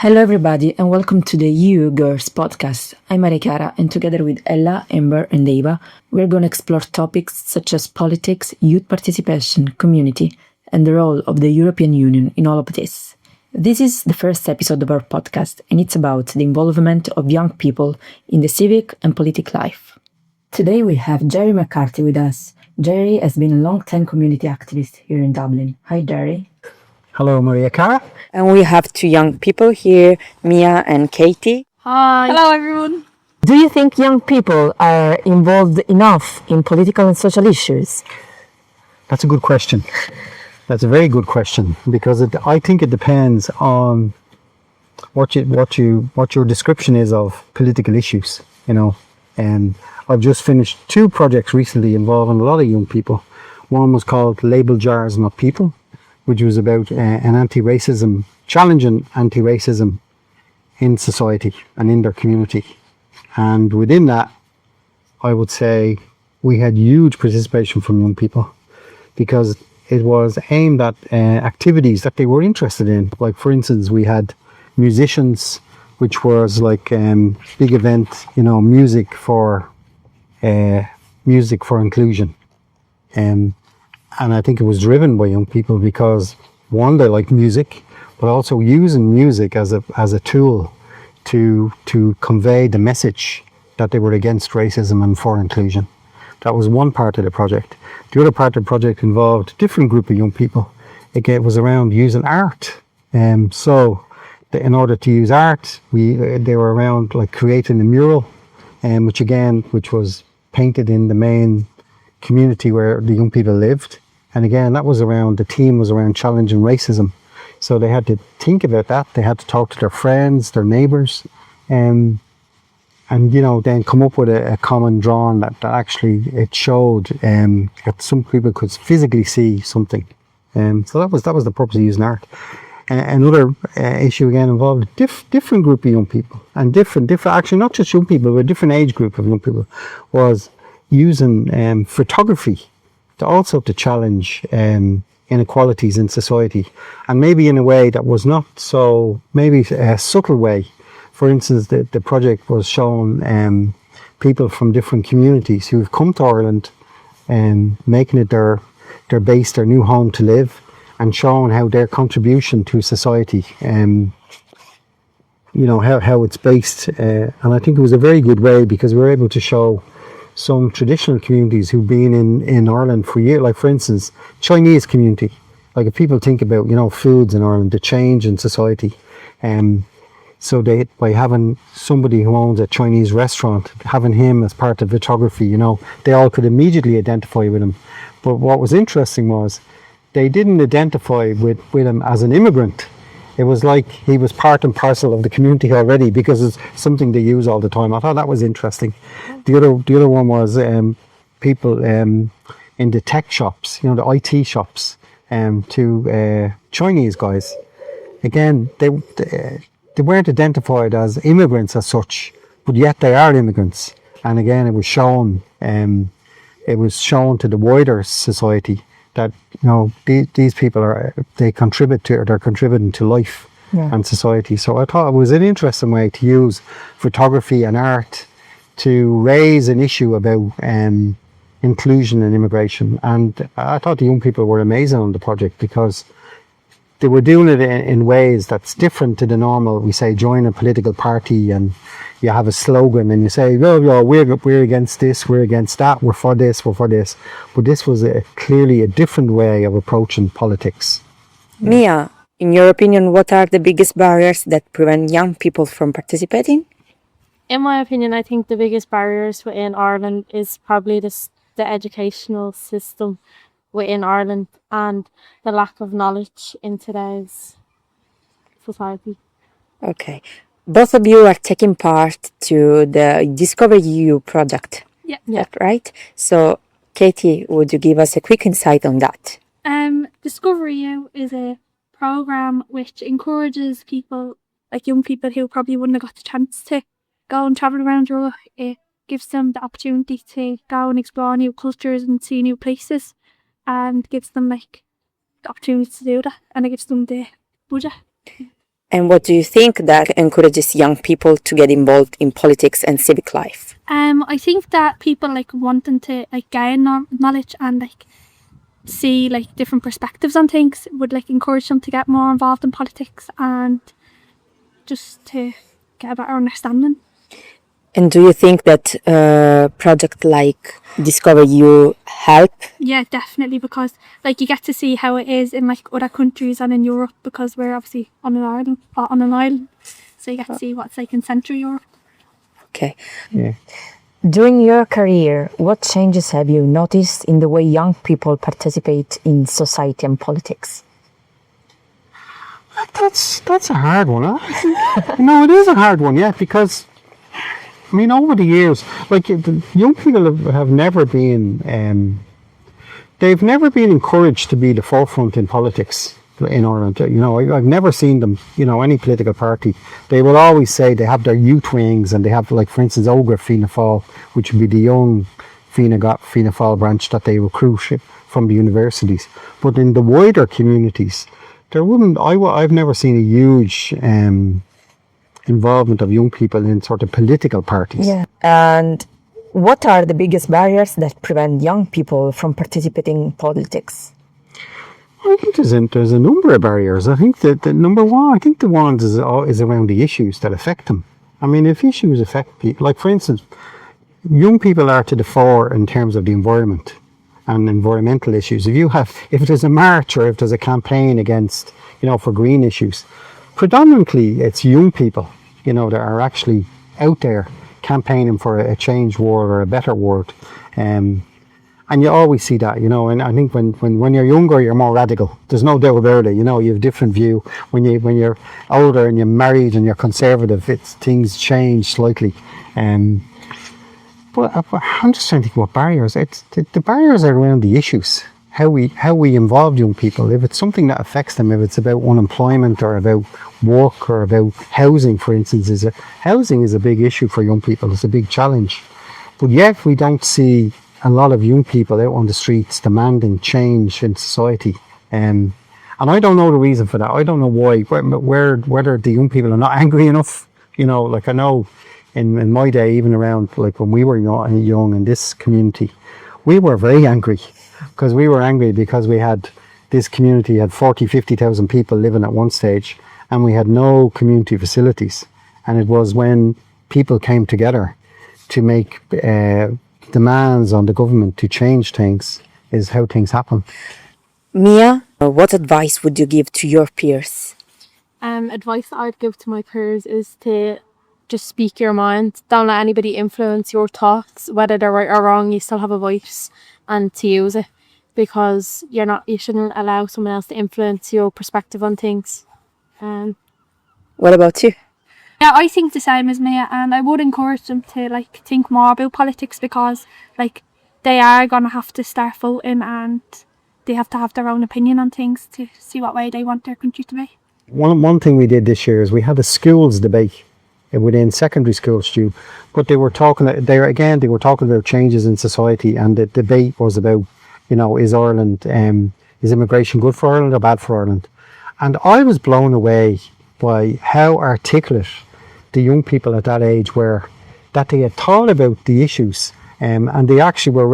Hello everybody and welcome to the You Girls podcast. I'm Maria Chiara and together with Ella, Amber and Eva, we're going to explore topics such as politics, youth participation, community and the role of the European Union in all of this. This is the first episode of our podcast and it's about the involvement of young people in the civic and political life. Today we have Jerry McCarthy with us. Jerry has been a long-time community activist here in Dublin. Hi Jerry. Hello, Maria Chiara. And we have two young people here, Mia and Katie. Hi. Hello, everyone. Do you think young people are involved enough in political and social issues? That's a good question. That's a very good question because I think it depends on what your description is of political issues. And I've just finished two projects recently involving a lot of young people. One was called Label Jars Not People, which was about an challenging anti-racism in society and in their community. And within that, I would say we had huge participation from young people because it was aimed at activities that they were interested in. Like, for instance, we had musicians, which was like big event, music for inclusion. And I think it was driven by young people because, one, they like music, but also using music as a tool to convey the message that they were against racism and for inclusion. That was one part of the project. The other part of the project involved a different group of young people. It was around using art. So in order to use art, they were around like creating a mural, which was painted in the main community where the young people lived. And again, the theme was around challenging racism. So they had to think about that. They had to talk to their friends, their neighbours, and then come up with a common drawing that actually it showed that some people could physically see something. So that was the purpose of using art. Another issue again involved a different group of young people, and different actually not just young people, but a different age group of young people, was using photography to challenge inequalities in society, and maybe in a way that was not so, maybe a subtle way. For instance, the project was showing people from different communities who have come to Ireland and making it their base, their new home to live, and showing how their contribution to society, how it's based. And I think it was a very good way because we were able to show some traditional communities who've been in Ireland for years, like for instance, Chinese community. Like if people think about, foods in Ireland, the change in society. So by having somebody who owns a Chinese restaurant, having him as part of photography, they all could immediately identify with him. But what was interesting was they didn't identify with him as an immigrant. It was like he was part and parcel of the community already because it's something they use all the time. I thought that was interesting. The other one was people in the tech shops, the IT shops, to Chinese guys. Again, they weren't identified as immigrants as such, but yet they are immigrants. And again, it was shown to the wider society that these people they're contributing to life and society. So I thought it was an interesting way to use photography and art to raise an issue about inclusion and immigration. And I thought the young people were amazing on the project because they were doing it in ways that's different to the normal. We say join a political party and you have a slogan and you say, we're against this, we're against that, we're for this, we're for this. But this was clearly a different way of approaching politics. Mia, in your opinion, what are the biggest barriers that prevent young people from participating? In my opinion, I think the biggest barriers within Ireland is probably the educational system within Ireland and the lack of knowledge in today's society. Okay. Both of you are taking part to the Discover EU project. Yeah. Right? So, Katie, would you give us a quick insight on that? Discover EU is a program which encourages people, like young people who probably wouldn't have got the chance to go and travel around Europe. It gives them the opportunity to go and explore new cultures and see new places, and gives them the opportunity to do that, and it gives them the budget. And what do you think that encourages young people to get involved in politics and civic life? I think that people like wanting to like gain knowledge and like see like different perspectives on things would like encourage them to get more involved in politics and just to get a better understanding. And do you think that project like Discover You help? Yeah, definitely, because like you get to see how it is in like other countries and in Europe, because we're obviously on an island, so you get to see what's like in Central Europe. Okay. Yeah. During your career, what changes have you noticed in the way young people participate in society and politics? That's a hard one. Huh? No, it is a hard one, yeah, because I mean, over the years, like the young people have never been, they've never been encouraged to be the forefront in politics in Ireland. You know, I've never seen them, you know, any political party. They will always say they have their youth wings, and they have, like, for instance, Ógra Fianna Fáil, which would be the young Fianna Fáil branch that they recruit from the universities. But in the wider communities, there wouldn't, I've never seen a huge involvement of young people in sort of political parties. Yeah. And what are the biggest barriers that prevent young people from participating in politics? I think there's a number of barriers. I think that the number one, I think the one is around the issues that affect them. I mean, if issues affect people, like for instance, young people are to the fore in terms of the environment and environmental issues. If there's a march or if there's a campaign against, you know, for green issues, predominantly it's young people, you know, that are actually out there campaigning for a changed world or a better world. And you always see that, you know, and I think when you're younger, you're more radical. There's no doubt about it, you know, you have a different view. When you're older and you're married and you're conservative, things change slightly. But I'm just trying to think what barriers. The barriers are around the issues. How we involve young people. If it's something that affects them, if it's about unemployment or about work or about housing, for instance, housing is a big issue for young people. It's a big challenge. But yet we don't see a lot of young people out on the streets demanding change in society. And I don't know the reason for that. I don't know why, whether the young people are not angry enough. You know, like I know in my day, even around like when we were young in this community, we were very angry. Because we were angry because this community had 50,000 people living at one stage, and we had no community facilities. And it was when people came together to make demands on the government to change things is how things happen. Mia, what advice would you give to your peers? Advice that I'd give to my peers is to just speak your mind. Don't let anybody influence your thoughts, whether they're right or wrong. You still have a voice, and to use it, because you shouldn't allow someone else to influence your perspective on things. What about you? Yeah, I think the same as Mia, and I would encourage them to like think more about politics, because like they are gonna have to start voting, and they have to have their own opinion on things to see what way they want their country to be. One thing we did this year is we had a schools debate within secondary school students, but they were talking about changes in society, and the debate was about, you know, is immigration good for Ireland or bad for Ireland? And I was blown away by how articulate the young people at that age were, that they had thought about the issues, and they actually were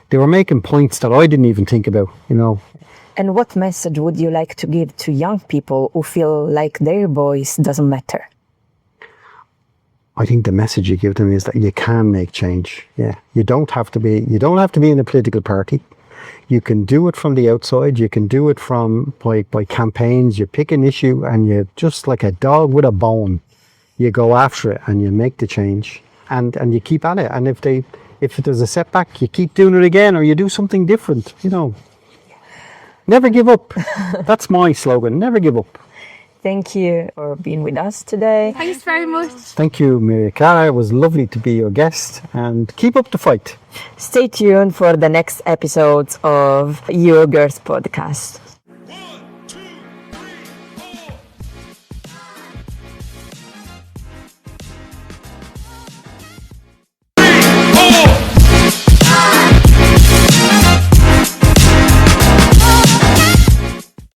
they were making points that I didn't even think about, you know. And what message would you like to give to young people who feel like their voice doesn't matter? I think the message you give them is that you can make change. Yeah, you don't have to be in a political party. You can do it from the outside. You can do it by campaigns. You pick an issue and you, just like a dog with a bone, you go after it and you make the change, and you keep at it. And if there's a setback, you keep doing it again, or you do something different. You know, never give up. That's my slogan. Never give up. Thank you for being with us today. Thanks very much. Thank you, Maria Clara. It was lovely to be your guest, and keep up the fight. Stay tuned for the next episodes of Your Girls podcast.